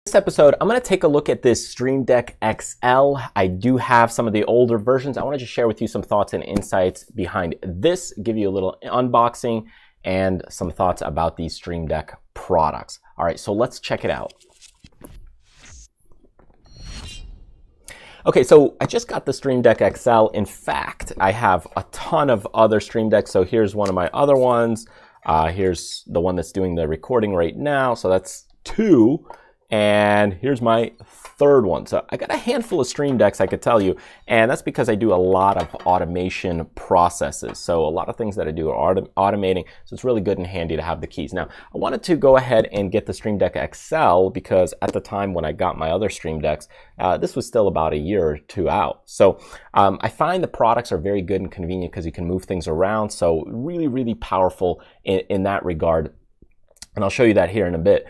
This episode, I'm going to take a look at this Stream Deck XL. I do have some of the older versions. I want to just share with you some thoughts and insights behind this, give you a little unboxing and some thoughts about these Stream Deck products. All right, so let's check it out. Okay, so I just got the Stream Deck XL. In fact, I have a ton of other Stream Decks. So here's one of my other ones. Here's the one that's doing the recording right now. So that's two. And here's my third one. So I got a handful of Stream Decks, I could tell you, and that's because I do a lot of automation processes. So a lot of things that I do are automating, so it's really good and handy to have the keys. Now, I wanted to go ahead and get the Stream Deck XL because at the time when I got my other Stream Decks, this was still about a year or two out. So I find the products are very good and convenient because you can move things around. So really, really powerful in that regard. And I'll show you that here in a bit.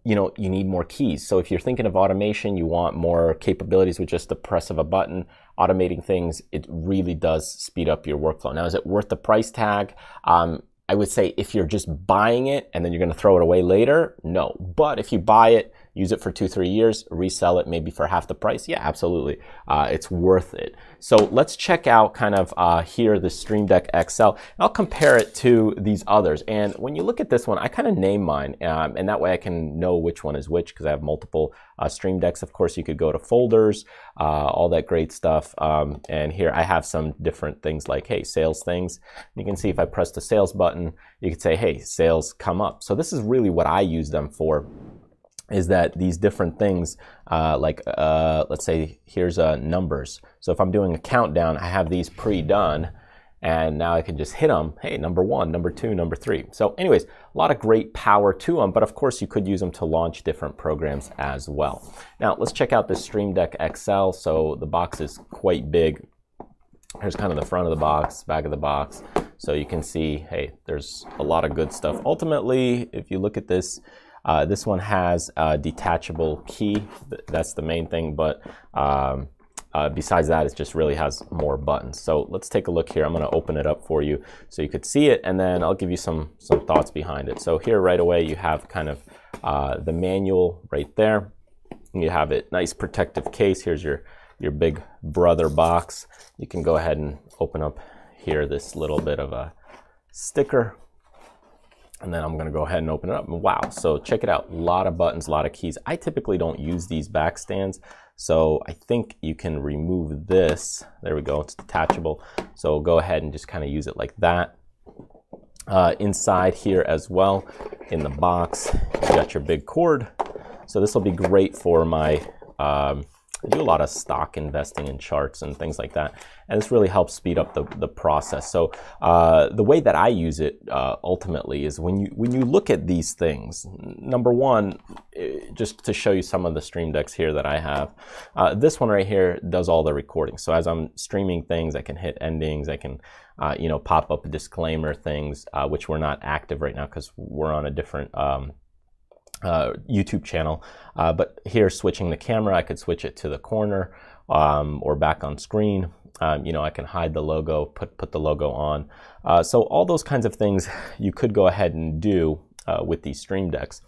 You know, you need more keys. So if you're thinking of automation, you want more capabilities with just the press of a button, automating things, it really does speed up your workflow. Now, is it worth the price tag? I would say if you're just buying it and then you're going to throw it away later, no. But if you buy it, use it for 2-3 years, resell it maybe for half the price, yeah, absolutely. It's worth it. So let's check out kind of here the Stream Deck XL. I'll compare it to these others. And when you look at this one, I kind of name mine. And that way I can know which one is which because I have multiple Stream Decks. Of course, you could go to folders, all that great stuff. And here I have some different things like, hey, sales things. You can see if I press the sales button, you could say, hey, sales come up. So this is really what I use them for, is that these different things let's say here's numbers. So if I'm doing a countdown, I have these pre-done and now I can just hit them. Hey, number 1, number 2, number 3. So anyways, a lot of great power to them, but of course you could use them to launch different programs as well. Now let's check out this Stream Deck XL. So the box is quite big. Here's kind of the front of the box, back of the box. So you can see, hey, there's a lot of good stuff. Ultimately, if you look at this, this one has a detachable key. That's the main thing, but besides that, it just really has more buttons. So let's take a look here. I'm going to open it up for you so you could see it, and then I'll give you some thoughts behind it. So here right away, you have kind of the manual right there. You have it, nice protective case. Here's your big brother box. You can go ahead and open up here this little bit of a sticker. And then I'm going to go ahead and open it up. Wow, so check it out. A lot of buttons, a lot of keys. I typically don't use these back stands, so I think you can remove this. There we go, it's detachable. So go ahead and just kind of use it like that. Inside here as well, in the box, you got your big cord. So this will be great for my, I do a lot of stock investing in charts and things like that, and this really helps speed up the process. So the way that I use it ultimately is when you look at these things, number one, just to show you some of the Stream Decks here that I have, this one right here does all the recording. So as I'm streaming things, I can hit endings, I can you know, pop up disclaimer things, which we're not active right now because we're on a different YouTube channel, but here switching the camera, I could switch it to the corner or back on screen. You know, I can hide the logo, put the logo on. So all those kinds of things you could go ahead and do with these Stream Decks.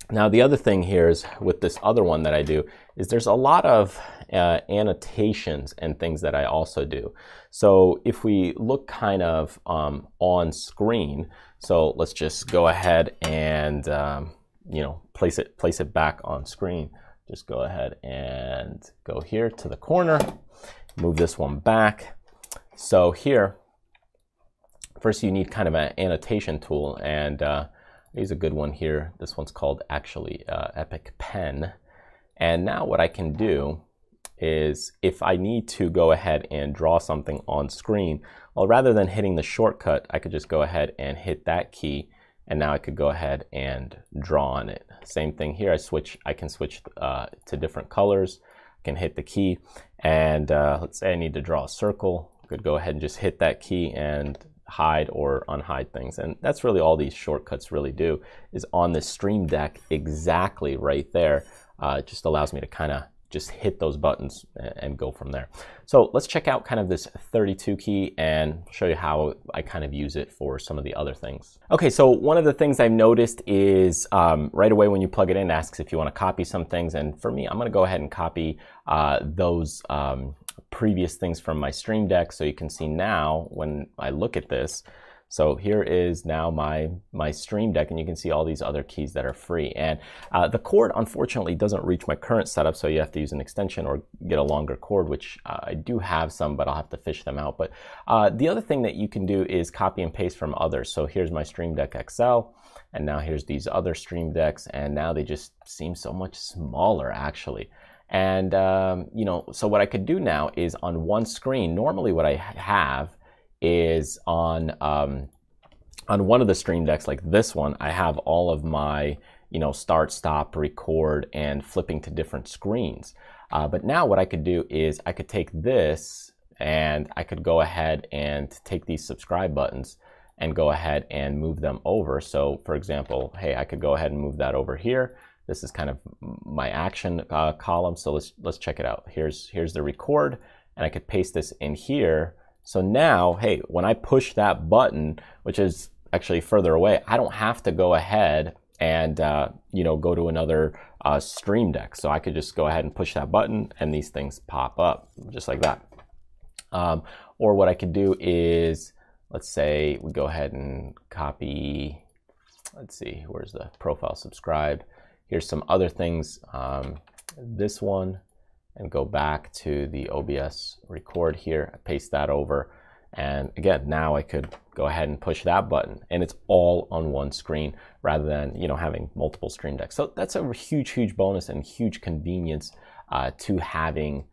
Now the other thing here is with this other one that I do is there's a lot of annotations and things that I also do. So if we look kind of on screen, so let's just go ahead and you know, place it back on screen. Just go ahead and go here to the corner, move this one back. So here, first you need kind of an annotation tool, and here's a good one here. This one's called actually Epic Pen. And now what I can do is if I need to go ahead and draw something on screen, well, rather than hitting the shortcut, I could just go ahead and hit that key, and now I could go ahead and draw on it. Same thing here, I can switch to different colors, I can hit the key, and let's say I need to draw a circle, I could go ahead and just hit that key and hide or unhide things. And that's really all these shortcuts really do, is on the Stream Deck exactly right there. It just allows me to kind of just hit those buttons and go from there. So let's check out kind of this 32 key and show you how I kind of use it for some of the other things. Okay, so one of the things I've noticed is right away when you plug it in, it asks if you want to copy some things. And for me, I'm going to go ahead and copy those previous things from my Stream Deck. So you can see now when I look at this, so here is now my Stream Deck, and you can see all these other keys that are free. And the cord, unfortunately, doesn't reach my current setup, so you have to use an extension or get a longer cord, which I do have some, but I'll have to fish them out. But the other thing that you can do is copy and paste from others. So here's my Stream Deck XL, and now here's these other Stream Decks, and now they just seem so much smaller, actually. And, you know, so what I could do now is on one screen, normally what I have is on one of the Stream Decks, like this one, I have all of my, you know, start, stop, record, and flipping to different screens. But now what I could do is I could take this and I could go ahead and take these subscribe buttons and go ahead and move them over. So for example, hey, I could go ahead and move that over here. This is kind of my action column. So let's check it out. Here's the record, and I could paste this in here. So now, hey, when I push that button, which is actually further away, I don't have to go ahead and you know, go to another Stream Deck. So I could just go ahead and push that button, and these things pop up just like that. Or what I could do is, let's say we go ahead and copy. Let's see, where's the profile subscribe? Here's some other things. This one. And go back to the OBS record here, paste that over. And again, now I could go ahead and push that button, and it's all on one screen rather than, you know, having multiple Stream Decks. So that's a huge, huge bonus and huge convenience to having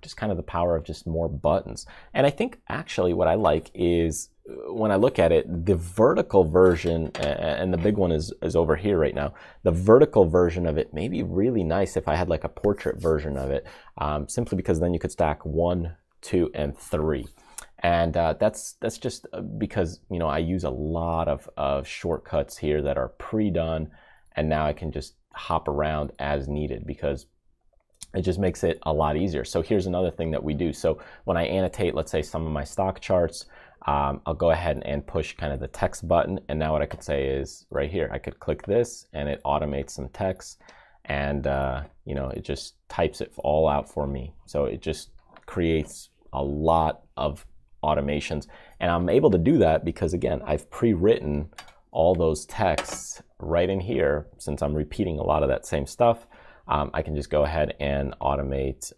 just kind of the power of just more buttons. And I think actually what I like is when I look at it, the vertical version, and the big one is over here right now, the vertical version of it may be really nice if I had like a portrait version of it, simply because then you could stack 1, 2, and 3. And that's just because, you know, I use a lot of shortcuts here that are pre-done, and now I can just hop around as needed because it just makes it a lot easier. So here's another thing that we do. So when I annotate, let's say some of my stock charts, I'll go ahead and push kind of the text button, and now what I could say is right here, I could click this and it automates some text, and you know, it just types it all out for me. So it just creates a lot of automations, and I'm able to do that because again, I've pre-written all those texts right in here. Since I'm repeating a lot of that same stuff, I can just go ahead and automate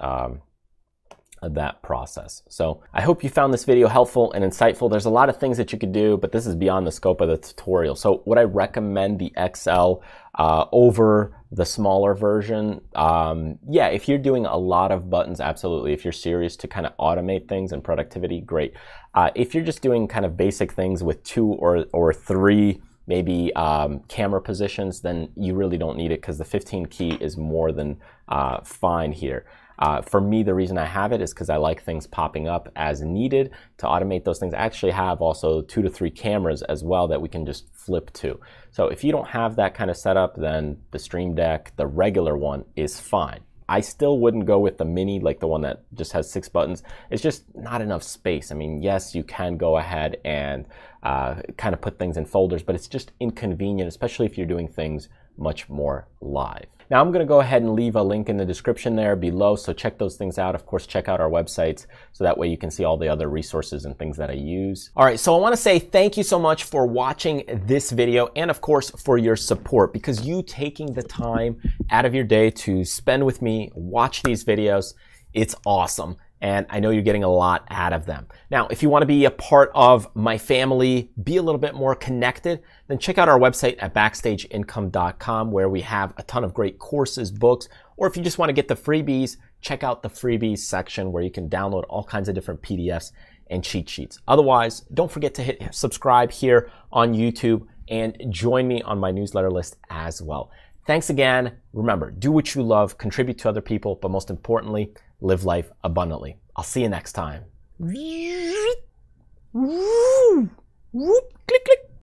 that process. So I hope you found this video helpful and insightful. There's a lot of things that you could do, but this is beyond the scope of the tutorial. So would I recommend the XL over the smaller version? Yeah, if you're doing a lot of buttons, absolutely. If you're serious to kind of automate things and productivity, great. If you're just doing kind of basic things with 2 or 3 maybe camera positions, then you really don't need it because the 15 key is more than fine here. For me, the reason I have it is because I like things popping up as needed to automate those things. I actually have also 2 to 3 cameras as well that we can just flip to. So if you don't have that kind of setup, then the Stream Deck, the regular one, is fine. I still wouldn't go with the mini, like the one that just has 6 buttons. It's just not enough space. I mean, yes, you can go ahead and kind of put things in folders, but it's just inconvenient, especially if you're doing things much more live. Now I'm going to go ahead and leave a link in the description there below, so check those things out. Of course, check out our websites so that way you can see all the other resources and things that I use. All right, so I want to say thank you so much for watching this video, and of course for your support, because you taking the time out of your day to spend with me, watch these videos, it's awesome. And I know you're getting a lot out of them. Now, if you want to be a part of my family, be a little bit more connected, then check out our website at backstageincome.com, where we have a ton of great courses, books, or if you just want to get the freebies, check out the freebies section where you can download all kinds of different PDFs and cheat sheets. Otherwise, don't forget to hit subscribe here on YouTube and join me on my newsletter list as well. Thanks again. Remember, do what you love, contribute to other people, but most importantly, live life abundantly. I'll see you next time. Click, click.